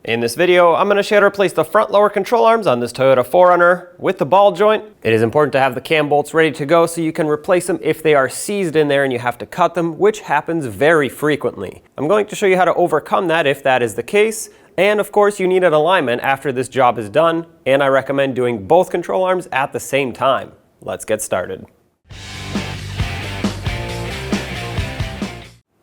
In this video, I'm going to show you how to replace the front lower control arms on this Toyota 4Runner with the ball joint. It is important to have the cam bolts ready to go so you can replace them if they are seized in there and you have to cut them, which happens very frequently. I'm going to show you how to overcome that if that is the case. And of course, you need an alignment after this job is done, and I recommend doing both control arms at the same time. Let's get started.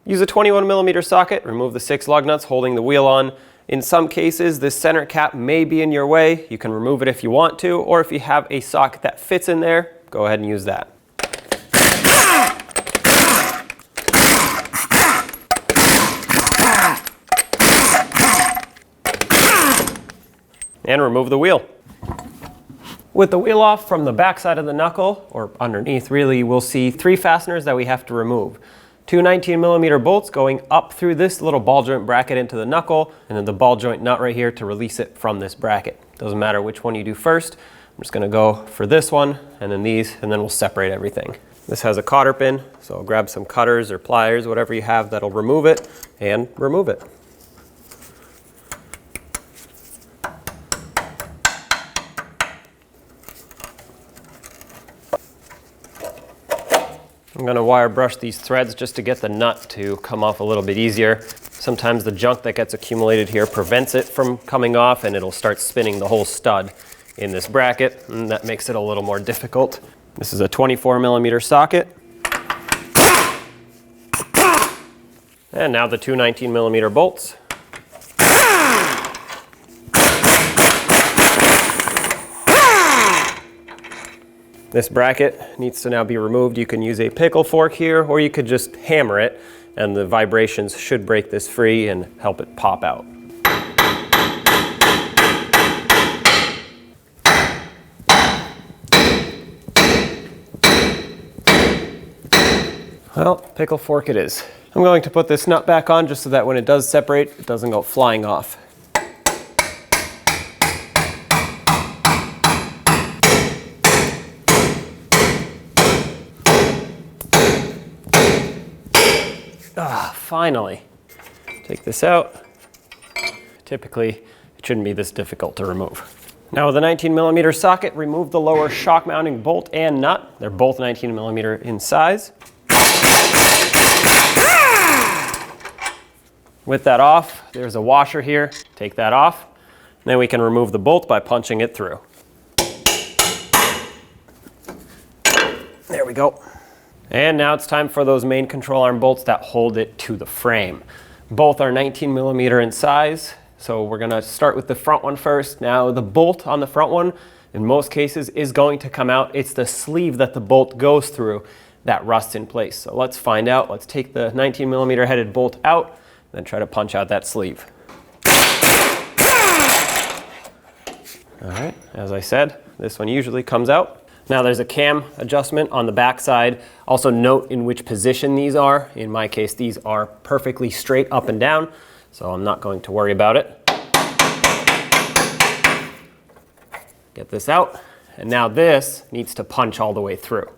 Use a 21mm socket, remove the 6 lug nuts holding the wheel on. In some cases, this center cap may be in your way. You can remove it if you want to, or if you have a socket that fits in there, go ahead and use that. And remove the wheel. With the wheel off from the back side of the knuckle, or underneath really, we'll see 3 fasteners that we have to remove. 2 19mm bolts going up through this little ball joint bracket into the knuckle, and then the ball joint nut right here to release it from this bracket. Doesn't matter which one you do first. I'm just gonna go for this one, and then these, and then we'll separate everything. This has a cotter pin, so I'll grab some cutters or pliers, whatever you have that'll remove it, and remove it. I'm going to wire brush these threads just to get the nut to come off a little bit easier. Sometimes the junk that gets accumulated here prevents it from coming off, and it'll start spinning the whole stud in this bracket, and that makes it a little more difficult. This is a 24mm socket. And now the 2 19mm bolts. This bracket needs to now be removed. You can use a pickle fork here, or you could just hammer it, and the vibrations should break this free and help it pop out. Well, pickle fork it is. I'm going to put this nut back on just so that when it does separate, it doesn't go flying off. Finally. Take this out. Typically, it shouldn't be this difficult to remove. Now with a 19mm socket, remove the lower shock mounting bolt and nut. They're both 19mm in size. With that off, there's a washer here. Take that off. Then we can remove the bolt by punching it through. There we go. And now it's time for those main control arm bolts that hold it to the frame. Both are 19mm in size, so we're gonna start with the front one first. Now the bolt on the front one, in most cases, is going to come out. It's the sleeve that the bolt goes through that rusts in place. So let's find out. Let's take the 19mm headed bolt out, then try to punch out that sleeve. All right, as I said, this one usually comes out. Now there's a cam adjustment on the back side. Also note in which position these are. In my case, these are perfectly straight up and down, so I'm not going to worry about it. Get this out, and now this needs to punch all the way through.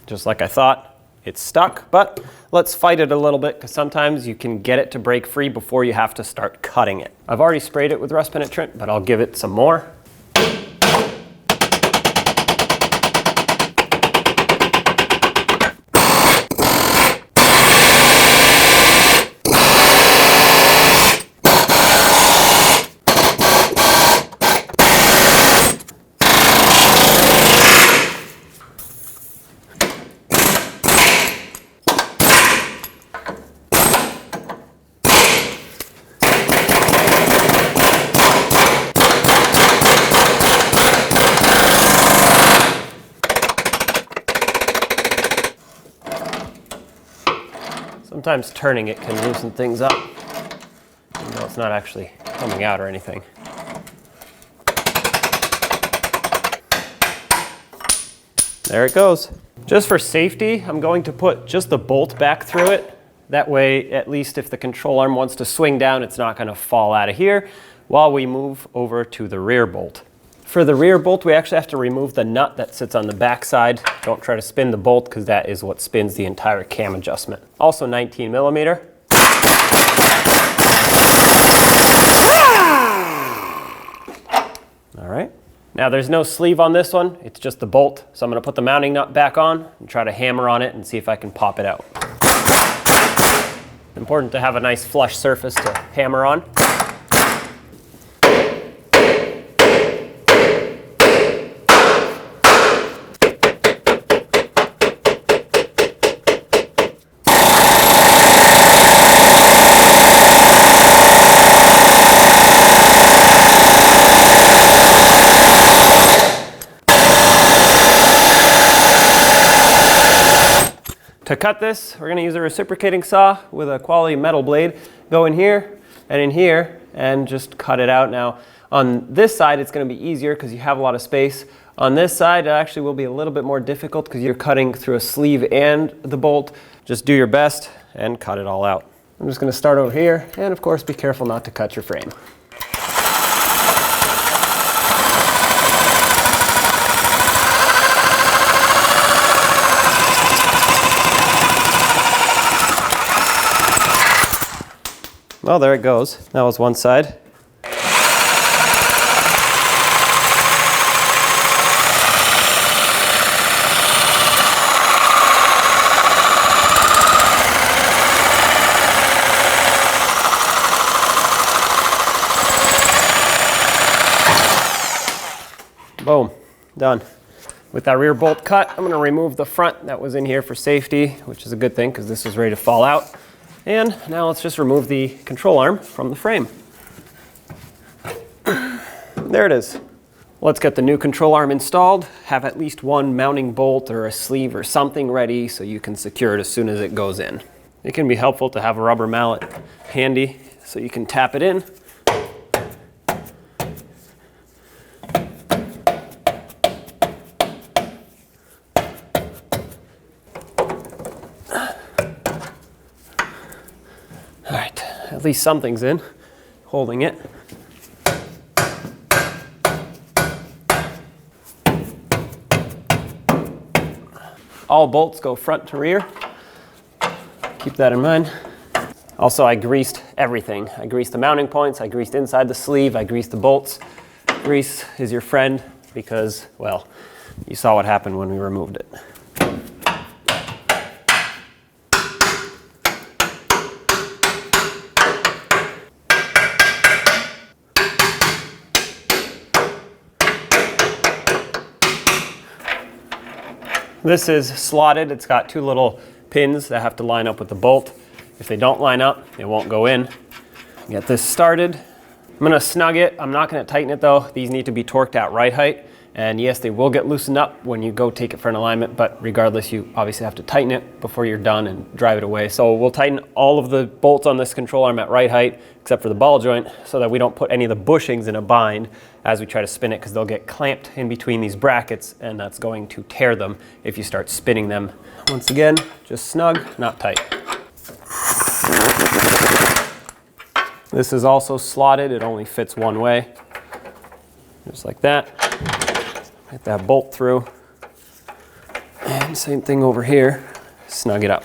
Just like I thought. It's stuck, but let's fight it a little bit because sometimes you can get it to break free before you have to start cutting it. I've already sprayed it with rust penetrant, but I'll give it some more. Sometimes turning it can loosen things up, even though it's not actually coming out or anything. There it goes. Just for safety, I'm going to put just the bolt back through it. That way, at least if the control arm wants to swing down, it's not going to fall out of here while we move over to the rear bolt. For the rear bolt, we actually have to remove the nut that sits on the back side. Don't try to spin the bolt because that is what spins the entire cam adjustment. Also 19 millimeter. All right. Now there's no sleeve on this one, it's just the bolt. So I'm gonna put the mounting nut back on and try to hammer on it and see if I can pop it out. Important to have a nice flush surface to hammer on. To cut this, we're going to use a reciprocating saw with a quality metal blade. Go in here and just cut it out. Now on this side it's going to be easier because you have a lot of space. On this side it actually will be a little bit more difficult because you're cutting through a sleeve and the bolt. Just do your best and cut it all out. I'm just going to start over here and of course be careful not to cut your frame. Well, there it goes. That was one side. Boom, done. With that rear bolt cut, I'm gonna remove the front that was in here for safety, which is a good thing because this was ready to fall out. And now let's just remove the control arm from the frame. There it is. Let's get the new control arm installed. Have at least one mounting bolt or a sleeve or something ready so you can secure it as soon as it goes in. It can be helpful to have a rubber mallet handy so you can tap it in. At least something's in, holding it. All bolts go front to rear. Keep that in mind. Also, I greased everything. I greased the mounting points, I greased inside the sleeve, I greased the bolts. Grease is your friend because, well, you saw what happened when we removed it. This is slotted. It's got two little pins that have to line up with the bolt. If they don't line up, it won't go in. Get this started. I'm gonna snug it. I'm not gonna tighten it though. These need to be torqued at right height. And yes, they will get loosened up when you go take it for an alignment, but regardless, you obviously have to tighten it before you're done and drive it away. So we'll tighten all of the bolts on this control arm at right height, except for the ball joint, so that we don't put any of the bushings in a bind as we try to spin it, because they'll get clamped in between these brackets, and that's going to tear them if you start spinning them. Once again, just snug, not tight. This is also slotted. It only fits one way, just like that. Get that bolt through. And same thing over here, snug it up.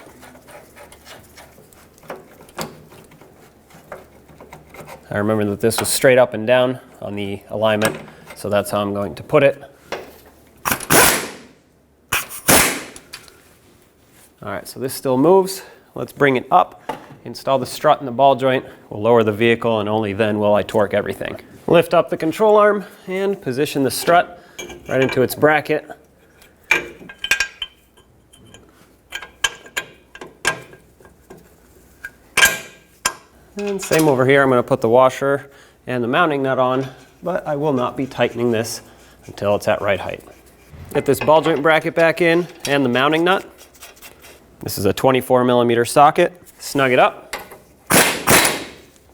I remember that this was straight up and down on the alignment, so that's how I'm going to put it. All right, so this still moves. Let's bring it up, install the strut and the ball joint. We'll lower the vehicle and only then will I torque everything. Lift up the control arm and position the strut right into its bracket. And same over here, I'm going to put the washer and the mounting nut on, but I will not be tightening this until it's at right height. Get this ball joint bracket back in and the mounting nut. This is a 24mm socket. Snug it up.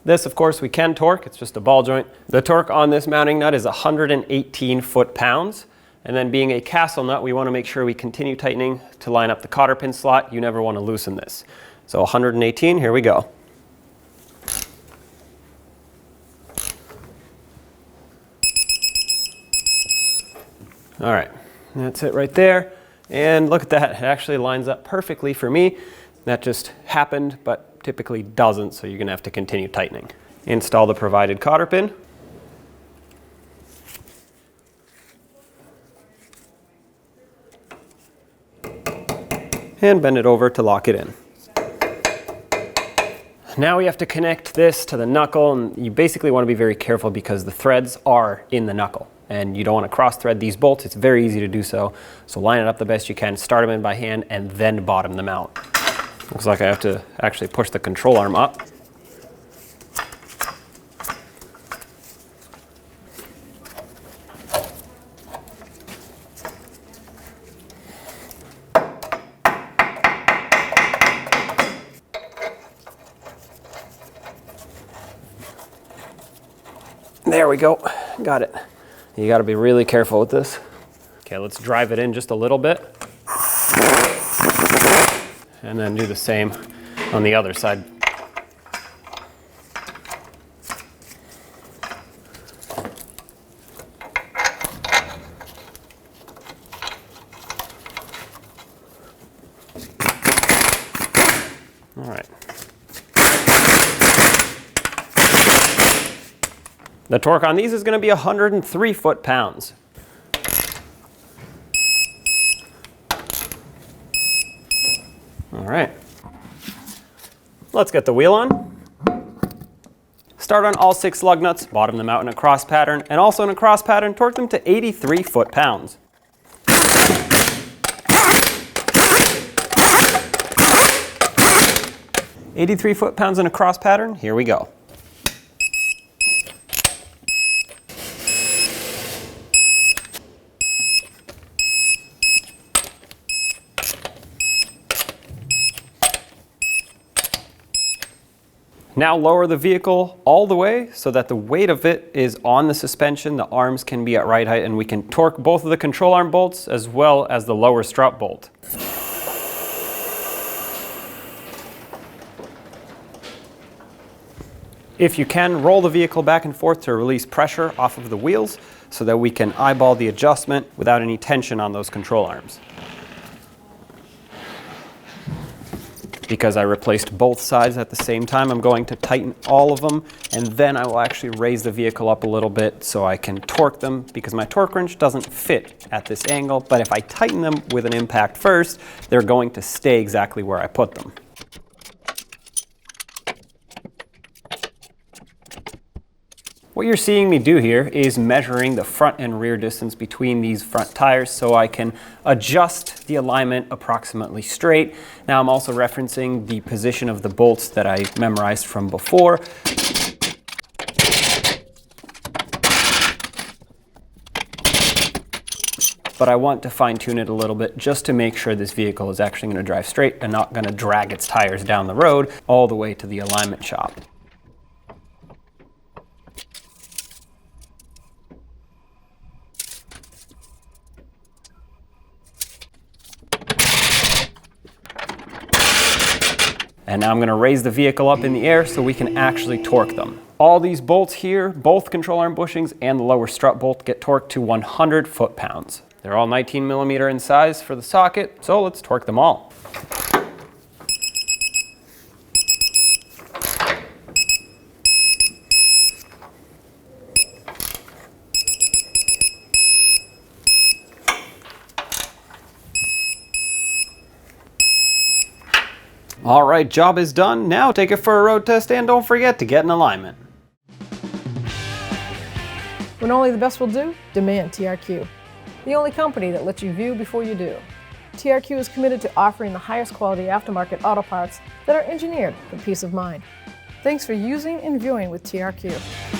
This, of course, we can torque. It's just a ball joint. The torque on this mounting nut is 118 foot-pounds. And then being a castle nut, we want to make sure we continue tightening to line up the cotter pin slot. You never want to loosen this. So 118, here we go. All right, that's it right there. And look at that, it actually lines up perfectly for me. That just happened, but typically doesn't, so you're gonna have to continue tightening. Install the provided cotter pin. And bend it over to lock it in. Now we have to connect this to the knuckle, and you basically want to be very careful because the threads are in the knuckle and you don't want to cross thread these bolts. It's very easy to do so. So line it up the best you can, start them in by hand, and then bottom them out. Looks like I have to actually push the control arm up. There we go, got it. You gotta be really careful with this. Okay, let's drive it in just a little bit. And then do the same on the other side. All right. The torque on these is going to be 103 foot-pounds. All right. Let's get the wheel on. Start on all 6 lug nuts, bottom them out in a cross pattern, and also in a cross pattern, torque them to 83 foot-pounds. "83 foot-pounds in a cross pattern, here we go. Now lower the vehicle all the way so that the weight of it is on the suspension, the arms can be at right height, and we can torque both of the control arm bolts as well as the lower strut bolt. If you can, roll the vehicle back and forth to release pressure off of the wheels so that we can eyeball the adjustment without any tension on those control arms. Because I replaced both sides at the same time, I'm going to tighten all of them, and then I will actually raise the vehicle up a little bit so I can torque them, because my torque wrench doesn't fit at this angle, but if I tighten them with an impact first, they're going to stay exactly where I put them. What you're seeing me do here is measuring the front and rear distance between these front tires so I can adjust the alignment approximately straight. Now I'm also referencing the position of the bolts that I memorized from before. But I want to fine tune it a little bit just to make sure this vehicle is actually going to drive straight and not going to drag its tires down the road all the way to the alignment shop. And now I'm going to raise the vehicle up in the air so we can actually torque them. All these bolts here, both control arm bushings and the lower strut bolt, get torqued to 100 foot-pounds. They're all 19 millimeter in size for the socket, so let's torque them all. All right, job is done. Now take it for a road test and don't forget to get in alignment. When only the best will do, demand TRQ. The only company that lets you view before you do. TRQ is committed to offering the highest quality aftermarket auto parts that are engineered for peace of mind. Thanks for using and viewing with TRQ.